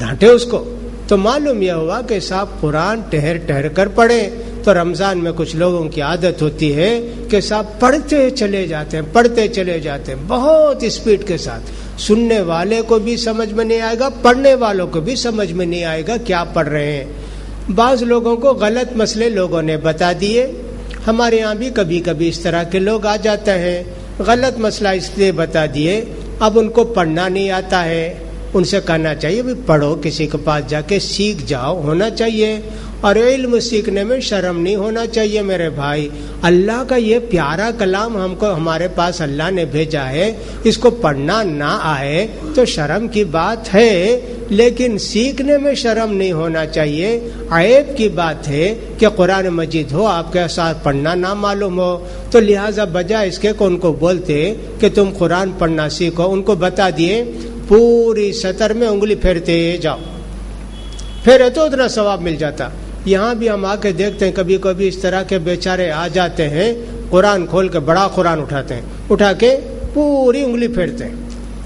[SPEAKER 1] ڈانٹے اس کو. تو معلوم یہ ہوا کہ صاحب قرآن ٹہر ٹہر کر پڑھے. تو رمضان میں کچھ لوگوں کی عادت ہوتی ہے کہ صاحب پڑھتے چلے جاتے ہیں بہت اسپیڈ کے ساتھ. سننے والے کو بھی سمجھ میں نہیں آئے گا، پڑھنے والوں کو بھی سمجھ میں نہیں آئے گا کیا پڑھ رہے ہیں. بعض لوگوں کو غلط مسئلے لوگوں نے بتا دیے. ہمارے ہاں بھی کبھی کبھی اس طرح کے لوگ آ جاتے ہیں، غلط مسئلہ اس لیے بتا دیے، اب ان کو پڑھنا نہیں آتا ہے. ان سے کہنا چاہیے بھی پڑھو، کسی کے پاس جا کے سیکھ جاؤ، ہونا چاہیے. اور علم سیکھنے میں شرم نہیں ہونا چاہیے میرے بھائی. اللہ کا یہ پیارا کلام ہمارے پاس اللہ نے بھیجا ہے، اس کو پڑھنا نہ آئے تو شرم کی بات ہے، لیکن سیکھنے میں شرم نہیں ہونا چاہیے. عیب کی بات ہے کہ قرآن مجید ہو آپ کے ساتھ پڑھنا نہ معلوم ہو. تو لہٰذا بجائے اس کے ان کو بولتے کہ تم قرآن پڑھنا سیکھو، ان کو بتا دیے پوری سطر میں انگلی پھیرتے جاؤ، پھیرے تو اتنا ثواب مل جاتا. یہاں بھی ہم آ کے دیکھتے ہیں کبھی کبھی اس طرح کے بیچارے آ جاتے ہیں، قرآن کھول کے بڑا قرآن اٹھاتے ہیں، اٹھا کے پوری انگلی پھیرتے ہیں،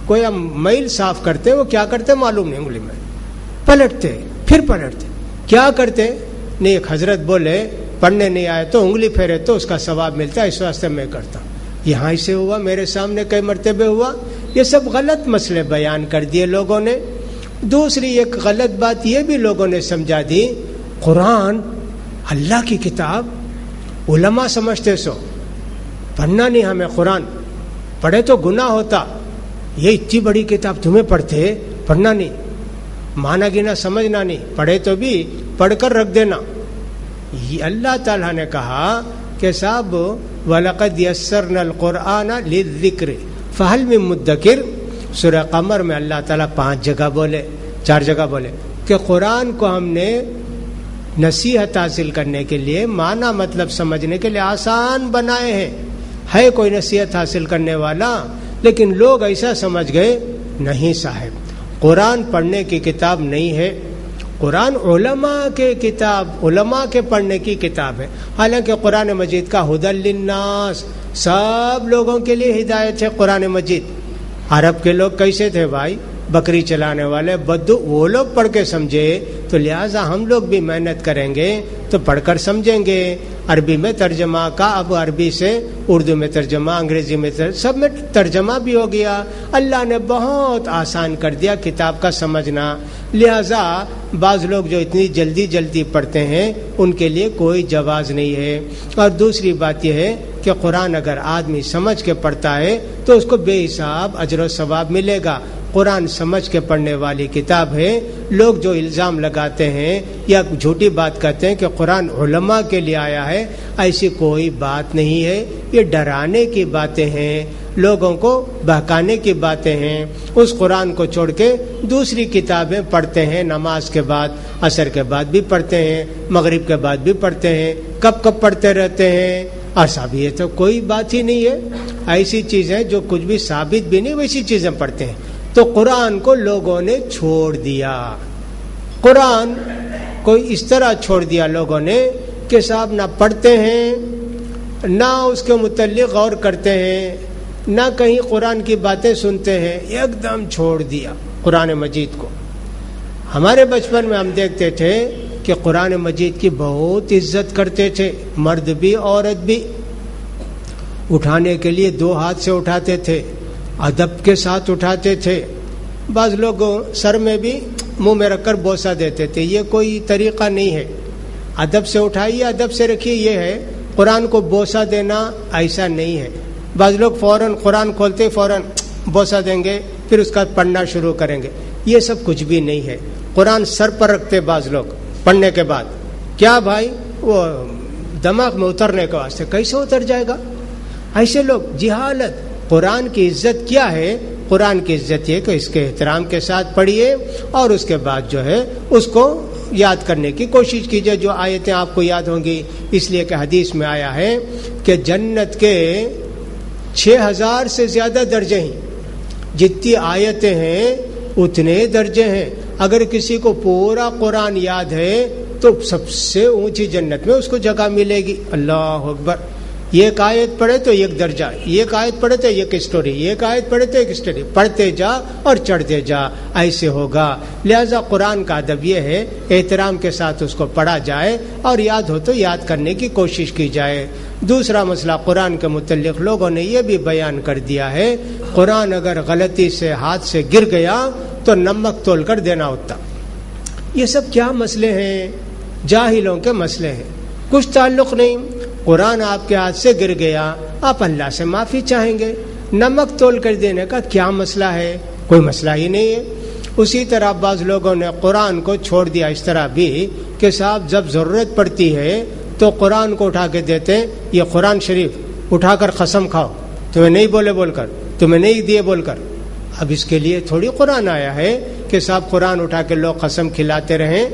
[SPEAKER 1] کوئی ہم میل صاف کرتے ہیں، وہ کیا کرتے معلوم نہیں، انگلی میں پلٹتے پھر پلٹتے، کیا کرتے نہیں. ایک حضرت بولے پڑھنے نہیں آئے تو انگلی پھیرے تو اس کا ثواب ملتا ہے، اس واسطے میں کرتا ہوں. یہاں سے ہوا، میرے سامنے کئی مرتبے ہوا. یہ سب غلط مسئلے بیان کر دیے لوگوں نے. دوسری ایک غلط بات یہ بھی لوگوں نے سمجھا دی، قرآن اللہ کی کتاب، علماء سمجھتے سو پڑھنا نہیں ہمیں، قرآن پڑھے تو گناہ ہوتا، یہ اتنی بڑی کتاب تمہیں پڑھنا نہیں، مانا گنا سمجھنا نہیں، پڑھے تو بھی پڑھ کر رکھ دینا. یہ اللہ تعالیٰ نے کہا کہ صاحب وَلَقَدْ يَسَّرْنَا الْقُرْآنَ لِلذِّكْرِ فَهَلْ مِن مُدَّكِرٍ. سورہ قمر میں اللہ تعالیٰ 4 جگہ بولے کہ قرآن کو ہم نے نصیحت حاصل کرنے کے لیے، معنی مطلب سمجھنے کے لیے آسان بنائے ہیں. ہے کوئی نصیحت حاصل کرنے والا؟ لیکن لوگ ایسا سمجھ گئے، نہیں صاحب، قرآن پڑھنے کی کتاب نہیں ہے، قرآن علماء کے کتاب، علماء کے پڑھنے کی کتاب ہے. حالانکہ قرآن مجید کا ھدی للناس، سب لوگوں کے لیے ہدایت ہے قرآن مجید. عرب کے لوگ کیسے تھے بھائی؟ بکری چلانے والے بدو، وہ لوگ پڑھ کے سمجھے، تو لہٰذا ہم لوگ بھی محنت کریں گے تو پڑھ کر سمجھیں گے. عربی میں ترجمہ کا، اب عربی سے اردو میں ترجمہ، انگریزی میں سب میں ترجمہ بھی ہو گیا. اللہ نے بہت آسان کر دیا کتاب کا سمجھنا. لہٰذا بعض لوگ جو اتنی جلدی پڑھتے ہیں ان کے لیے کوئی جواز نہیں ہے. اور دوسری بات یہ ہے کہ قرآن اگر آدمی سمجھ کے پڑھتا ہے تو اس کو بے حساب اجر و ثواب ملے گا. قرآن سمجھ کے پڑھنے والی کتاب ہے. لوگ جو الزام لگاتے ہیں یا جھوٹی بات کہتے ہیں کہ قرآن علماء کے لیے آیا ہے، ایسی کوئی بات نہیں ہے. یہ ڈرانے کی باتیں ہیں، لوگوں کو بہکانے کی باتیں ہیں. اس قرآن کو چھوڑ کے دوسری کتابیں پڑھتے ہیں، نماز کے بعد، عصر کے بعد بھی پڑھتے ہیں، مغرب کے بعد بھی پڑھتے ہیں، کب پڑھتے رہتے ہیں. اور صاحب یہ تو کوئی بات ہی نہیں ہے. ایسی چیزیں جو کچھ بھی ثابت بھی نہیں ویسی چیزیں پڑھتے ہیں. تو قرآن کو لوگوں نے چھوڑ دیا. قرآن کو اس طرح چھوڑ دیا لوگوں نے کہ صاحب نہ پڑھتے ہیں، نہ اس کے متعلق غور کرتے ہیں، نہ کہیں قرآن کی باتیں سنتے ہیں. ایک دم چھوڑ دیا قرآن مجید کو. ہمارے بچپن میں ہم دیکھتے تھے کہ قرآن مجید کی بہت عزت کرتے تھے، مرد بھی عورت بھی. اٹھانے کے لیے 2 ہاتھ سے اٹھاتے تھے، ادب کے ساتھ اٹھاتے تھے. بعض لوگ سر میں بھی منہ میں رکھ کر بوسہ دیتے تھے. یہ کوئی طریقہ نہیں ہے. ادب سے اٹھائیے، ادب سے رکھیے. یہ ہے قرآن کو بوسہ دینا، ایسا نہیں ہے. بعض لوگ فوراً قرآن کھولتے فوراً بوسہ دیں گے، پھر اس کا پڑھنا شروع کریں گے. یہ سب کچھ بھی نہیں ہے. قرآن سر پر رکھتے بعض لوگ پڑھنے کے بعد. کیا بھائی؟ وہ دماغ میں اترنے کے واسطے. کیسے اتر جائے گا؟ ایسے لوگ جہالت. قرآن کی عزت کیا ہے؟ قرآن کی عزت یہ کہ اس کے احترام کے ساتھ پڑھیے اور اس کے بعد جو ہے اس کو یاد کرنے کی کوشش کیجیے. جو آیتیں آپ کو یاد ہوں گی، اس لیے کہ حدیث میں آیا ہے کہ جنت کے 6000 سے زیادہ درجے ہیں. جتنی آیتیں ہیں اتنے درجے ہیں. اگر کسی کو پورا قرآن یاد ہے تو سب سے اونچی جنت میں اس کو جگہ ملے گی. اللہ اکبر. ایک آیت پڑھے تو ایک درجہ، ایک آیت پڑھے تو ایک اسٹوری، ایک آیت پڑھے تو ایک اسٹوری. پڑھتے جا اور چڑھتے جا، ایسے ہوگا. لہذا قرآن کا ادب یہ ہے احترام کے ساتھ اس کو پڑھا جائے اور یاد ہو تو یاد کرنے کی کوشش کی جائے. دوسرا مسئلہ قرآن کے متعلق لوگوں نے یہ بھی بیان کر دیا ہے، قرآن اگر غلطی سے ہاتھ سے گر گیا تو نمک تول کر دینا ہوتا. یہ سب کیا مسئلے ہیں؟ جاہلوں کے مسئلے ہیں، کچھ تعلق نہیں. قرآن آپ کے ہاتھ سے گر گیا، آپ اللہ سے معافی چاہیں گے. نمک تول کر دینے کا کیا مسئلہ ہے؟ کوئی مسئلہ ہی نہیں ہے. اسی طرح بعض لوگوں نے قرآن کو چھوڑ دیا اس طرح بھی کہ صاحب جب ضرورت پڑتی ہے تو قرآن کو اٹھا کے دیتے ہیں. یہ قرآن شریف اٹھا کر قسم کھاؤ، تمہیں نہیں بولے بول کر، تمہیں نہیں دیے بول کر. اب اس کے لیے تھوڑی قرآن آیا ہے کہ صاحب قرآن اٹھا کے لوگ قسم کھلاتے رہیں.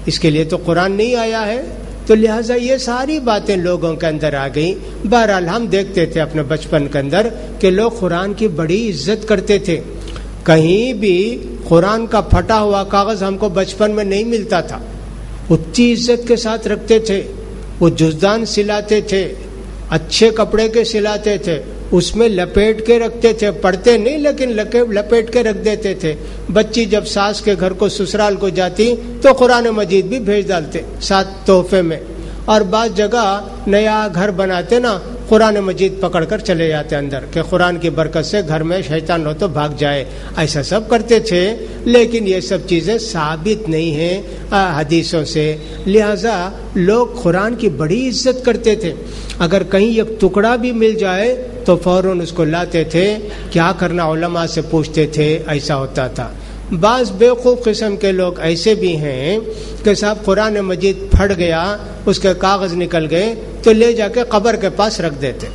[SPEAKER 1] اس کے لیے تو قرآن نہیں آیا ہے. تو لہٰذا یہ ساری باتیں لوگوں کے اندر آ گئیں. بہرحال ہم دیکھتے تھے اپنے بچپن کے اندر کہ لوگ قرآن کی بڑی عزت کرتے تھے. کہیں بھی قرآن کا پھٹا ہوا کاغذ ہم کو بچپن میں نہیں ملتا تھا. اتنی عزت کے ساتھ رکھتے تھے. وہ جزدان سلاتے تھے, اچھے کپڑے کے سلاتے تھے, اس میں لپیٹ کے رکھتے تھے, پڑھتے نہیں لیکن لپیٹ کے رکھ دیتے تھے. بچی جب ساس کے گھر کو سسرال کو جاتی تو قرآن مجید بھی بھیج ڈالتے ساتھ تحفے میں. اور بعض جگہ نیا گھر بناتے نا, قرآن مجید پکڑ کر چلے جاتے اندر کہ قرآن کی برکت سے گھر میں شیطان ہو تو بھاگ جائے. ایسا سب کرتے تھے, لیکن یہ سب چیزیں ثابت نہیں ہیں حدیثوں سے. لہذا لوگ قرآن کی بڑی عزت کرتے تھے. اگر کہیں ایک ٹکڑا بھی مل جائے تو فوراً اس کو لاتے تھے. کیا کرنا, علماء سے پوچھتے تھے, ایسا ہوتا تھا. بعض بیوقوف قسم کے لوگ ایسے بھی ہیں کہ صاحب قرآن مجید پھٹ گیا, اس کے کاغذ نکل گئے تو لے جا کے قبر کے پاس رکھ دیتے.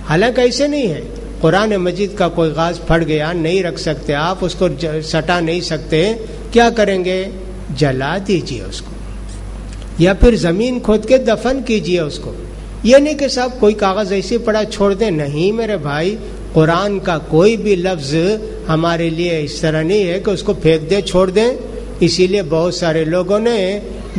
[SPEAKER 1] حالانکہ ایسے نہیں ہے. قرآن مجید کا کوئی کاغذ پھٹ گیا نہیں رکھ سکتے آپ, اس کو سٹا نہیں سکتے. کیا کریں گے, جلا دیجئے اس کو, یا پھر زمین کھود کے دفن کیجئے اس کو. یہ نہیں کہ صاحب کوئی کاغذ ایسے پڑا چھوڑ دیں. نہیں میرے بھائی, قرآن کا کوئی بھی لفظ ہمارے لیے اس طرح نہیں ہے کہ اس کو پھینک دیں چھوڑ دیں. اسی لیے بہت سارے لوگوں نے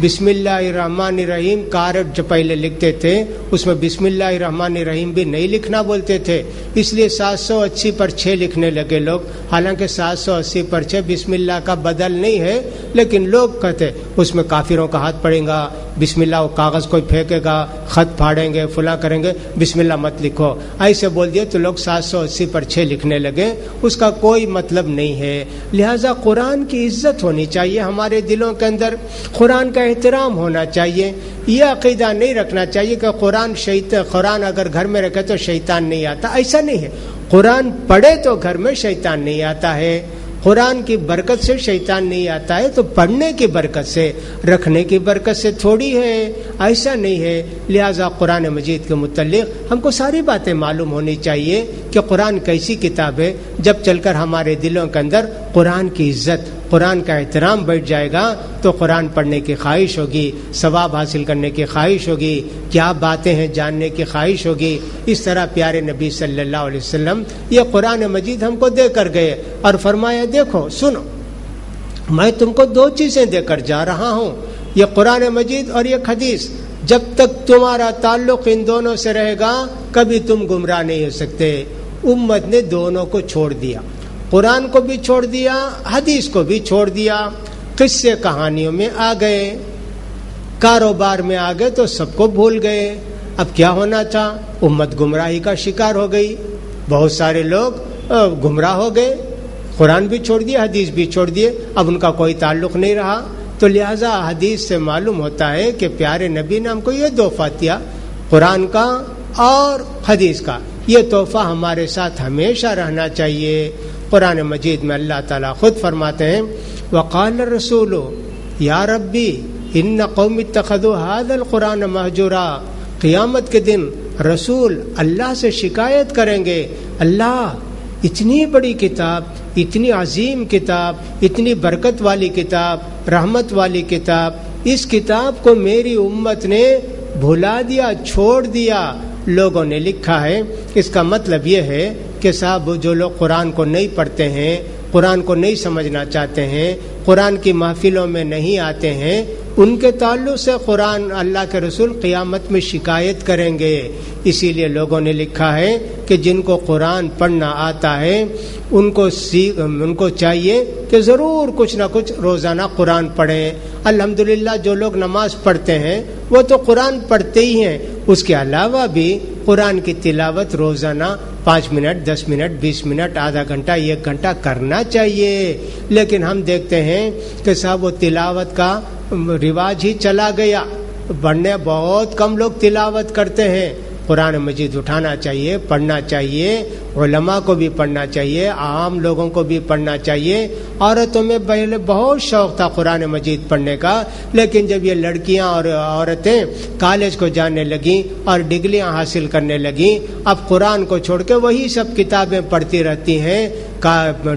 [SPEAKER 1] بسم اللہ الرحمن الرحیم کارڈ جو پہلے لکھتے تھے اس میں بسم اللہ الرحمن الرحیم بھی نہیں لکھنا بولتے تھے. اس لیے 780 پر 6 لکھنے لگے لوگ. حالانکہ 780 پر 6 بسم اللہ کا بدل نہیں ہے, لیکن لوگ کہتے اس میں کافروں کا ہاتھ پڑے گا, بسم اللہ, وہ کاغذ کوئی پھینکے گا, خط پھاڑیں گے, فلاں کریں گے, بسم اللہ مت لکھو. ایسے بول دیے تو لوگ 780 پر 6 لکھنے لگے. اس کا کوئی مطلب نہیں ہے. لہٰذا قرآن کی عزت ہونی چاہیے ہمارے دلوں کے اندر, قرآن کا احترام ہونا چاہیے. یہ عقیدہ نہیں رکھنا چاہیے کہ قرآن اگر گھر میں رکھے تو شیطان نہیں آتا. ایسا نہیں ہے. قرآن پڑھے تو گھر میں شیطان نہیں آتا ہے. قرآن کی برکت سے شیطان نہیں آتا ہے, تو پڑھنے کی برکت سے, رکھنے کی برکت سے تھوڑی ہے. ایسا نہیں ہے. لہذا قرآن مجید کے متعلق ہم کو ساری باتیں معلوم ہونی چاہیے کہ قرآن کیسی کتاب ہے. جب چل کر ہمارے دلوں کے اندر قرآن کی عزت, قرآن کا احترام بیٹھ جائے گا تو قرآن پڑھنے کی خواہش ہوگی, ثواب حاصل کرنے کی خواہش ہوگی, کیا باتیں ہیں جاننے کی خواہش ہوگی. اس طرح پیارے نبی صلی اللہ علیہ وسلم یہ قرآن مجید ہم کو دے کر گئے اور فرمایا دیکھو سنو, میں تم کو 2 چیزیں دے کر جا رہا ہوں, یہ قرآن مجید اور یہ حدیث. جب تک تمہارا تعلق ان دونوں سے رہے گا کبھی تم گمراہ نہیں ہو سکتے. امت نے دونوں کو چھوڑ دیا, قرآن کو بھی چھوڑ دیا, حدیث کو بھی چھوڑ دیا. قصے کہانیوں میں آ گئے, کاروبار میں آ گئے تو سب کو بھول گئے. اب کیا ہونا تھا, امت گمراہی کا شکار ہو گئی. بہت سارے لوگ گمراہ ہو گئے, قرآن بھی چھوڑ دیا, حدیث بھی چھوڑ دیے, اب ان کا کوئی تعلق نہیں رہا. تو لہٰذا حدیث سے معلوم ہوتا ہے کہ پیارے نبی نے ہم کو یہ تحفہ دیا, قرآن کا اور حدیث کا. یہ تحفہ ہمارے ساتھ ہمیشہ رہنا چاہیے. قرآن مجید میں اللہ تعالیٰ خود فرماتے ہیں وقال الرسول یا ربی ان قوم اتخذوا هذا القرآن مہجورا. قیامت کے دن رسول اللہ سے شکایت کریں گے, اللہ اتنی بڑی کتاب, اتنی عظیم کتاب, اتنی برکت والی کتاب, رحمت والی کتاب, اس کتاب کو میری امت نے بھلا دیا, چھوڑ دیا. لوگوں نے لکھا ہے اس کا مطلب یہ ہے کہ صاحب جو لوگ قرآن کو نہیں پڑھتے ہیں, قرآن کو نہیں سمجھنا چاہتے ہیں, قرآن کی محفلوں میں نہیں آتے ہیں, ان کے تعلق سے قرآن اللہ کے رسول قیامت میں شکایت کریں گے. اسی لیے لوگوں نے لکھا ہے کہ جن کو قرآن پڑھنا آتا ہے ان کو چاہیے کہ ضرور کچھ نہ کچھ روزانہ قرآن پڑھیں. الحمدللہ جو لوگ نماز پڑھتے ہیں وہ تو قرآن پڑھتے ہی ہیں, اس کے علاوہ بھی قرآن کی تلاوت روزانہ 5 منٹ, 10 منٹ, 20 منٹ, آدھا گھنٹہ, 1 گھنٹہ کرنا چاہیے. لیکن ہم دیکھتے ہیں کہ صاحب وہ تلاوت کا رواج ہی چلا گیا, پڑھنے بہت کم لوگ تلاوت کرتے ہیں. قرآن مجید اٹھانا چاہیے, پڑھنا چاہیے, علماء کو بھی پڑھنا چاہیے, عام لوگوں کو بھی پڑھنا چاہیے. عورتوں میں پہلے بہت شوق تھا قرآن مجید پڑھنے کا, لیکن جب یہ لڑکیاں اور عورتیں کالج کو جانے لگیں اور ڈگریاں حاصل کرنے لگیں, اب قرآن کو چھوڑ کے وہی سب کتابیں پڑھتی رہتی ہیں.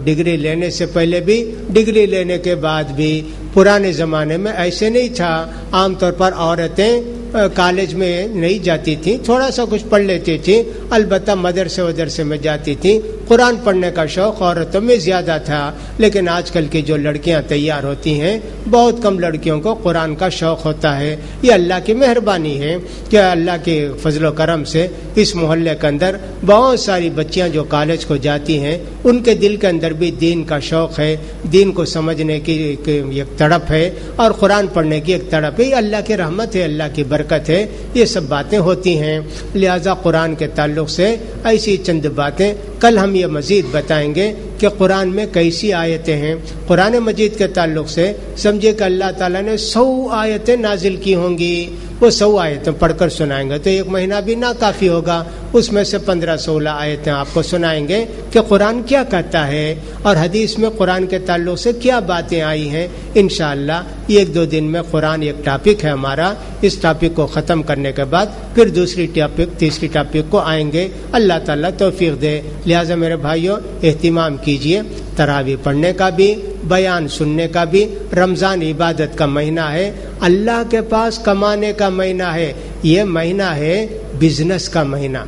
[SPEAKER 1] ڈگری لینے سے پہلے بھی, ڈگری لینے کے بعد بھی. پرانے زمانے میں ایسے نہیں تھا. عام طور پر عورتیں کالج میں نہیں جاتی تھیں, تھوڑا سا کچھ پڑھ لیتی تھیں, البتہ مدرسے میں جاتی تھیں, قرآن پڑھنے کا شوق عورتوں میں زیادہ تھا، لیکن آج کل کی جو لڑکیاں تیار ہوتی ہیں بہت کم لڑکیوں کو قرآن کا شوق ہوتا ہے۔ یہ اللہ کی مہربانی ہے کہ اللہ کے فضل و کرم سے اس محلے کے اندر بہت ساری بچیاں جو کالج کو جاتی ہیں ان کے دل کے اندر بھی دین کا شوق ہے، دین کو سمجھنے کی ایک تڑپ ہے اور قرآن پڑھنے کی ایک تڑپ ہے۔ یہ اللہ کی رحمت ہے، اللہ کی برکت ہے، یہ سب باتیں ہوتی ہیں۔ لہذا قرآن کے تعلق سے ایسی چند باتیں کل ہم یہ مزید بتائیں گے کہ قرآن میں کیسی آیتیں ہیں۔ قرآن مجید کے تعلق سے سمجھے کہ اللہ تعالیٰ نے 100 آیتیں نازل کی ہوں گی، وہ 100 آیتیں پڑھ کر سنائیں گے تو ایک مہینہ بھی ناکافی ہوگا، اس میں سے 15-16 آیتیں آپ کو سنائیں گے کہ قرآن کیا کہتا ہے اور حدیث میں قرآن کے تعلق سے کیا باتیں آئی ہیں۔ انشاءاللہ ایک دو دن میں قرآن ایک ٹاپک ہے ہمارا، اس ٹاپک کو ختم کرنے کے بعد پھر دوسری ٹاپک تیسری ٹاپک کو آئیں گے، اللہ تعالیٰ توفیق دے۔ لہٰذا میرے بھائیوں اہتمام کیجئے، تراویح پڑھنے کا بھی، بیان سننے کا بھی۔ رمضان عبادت کا مہینہ ہے، اللہ کے پاس کمانے کا مہینہ ہے، یہ مہینہ ہے بزنس کا مہینہ،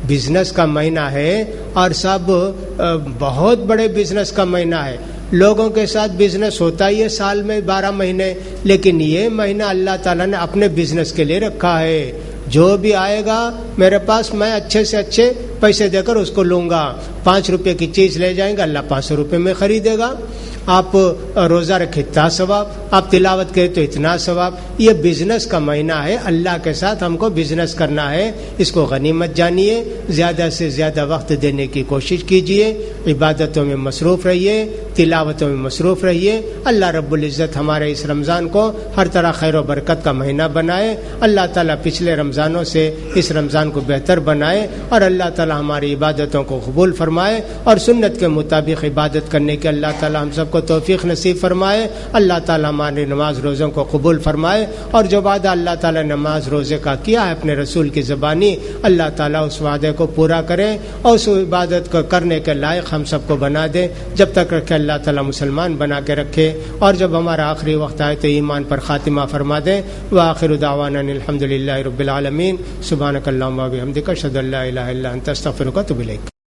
[SPEAKER 1] بزنس کا مہینہ ہے اور سب بہت بڑے بزنس کا مہینہ ہے۔ لوگوں کے ساتھ بزنس ہوتا ہی ہے سال میں 12 مہینے، لیکن یہ مہینہ اللہ تعالیٰ نے اپنے بزنس کے لیے رکھا ہے۔ جو بھی آئے گا میرے پاس میں اچھے سے اچھے پیسے دے کر اس کو لوں گا، 5 روپے کی چیز لے جائیں گے اللہ 500 روپے میں خریدے گا۔ آپ روزہ رکھے اتنا ثواب، آپ تلاوت کرے تو اتنا ثواب۔ یہ بزنس کا مہینہ ہے، اللہ کے ساتھ ہم کو بزنس کرنا ہے، اس کو غنیمت جانیے، زیادہ سے زیادہ وقت دینے کی کوشش کیجیے، عبادتوں میں مصروف رہیے، تلاوتوں میں مصروف رہیے۔ اللہ رب العزت ہمارے اس رمضان کو ہر طرح خیر و برکت کا مہینہ بنائے، اللہ تعالیٰ پچھلے رمضانوں سے اس رمضان کو بہتر بنائے اور اللہ تعالیٰ ہماری عبادتوں کو قبول فرمائے اور سنت کے مطابق عبادت کرنے کے اللہ تعالیٰ ہم سب کو توفیق نصیب فرمائے۔ اللہ تعالیٰ ہماری نماز روزوں کو قبول فرمائے اور جو وعدہ اللہ تعالیٰ نماز روزے کا کیا ہے اپنے رسول کی زبانی، اللہ تعالیٰ اس وعدے کو پورا کرے اور اس عبادت کو کرنے کے لائق ہم سب کو بنا دے۔ جب تک رکھے اللہ تعالیٰ مسلمان بنا کے رکھے اور جب ہمارا آخری وقت آئے تو ایمان پر خاتمہ فرما دے۔ وآخر دعوانا الحمد للہ رب العالمین۔ سبحانک اللہم و بحمدک اشہد ان لا الہ الا انت استغفرک و اتوب الیک۔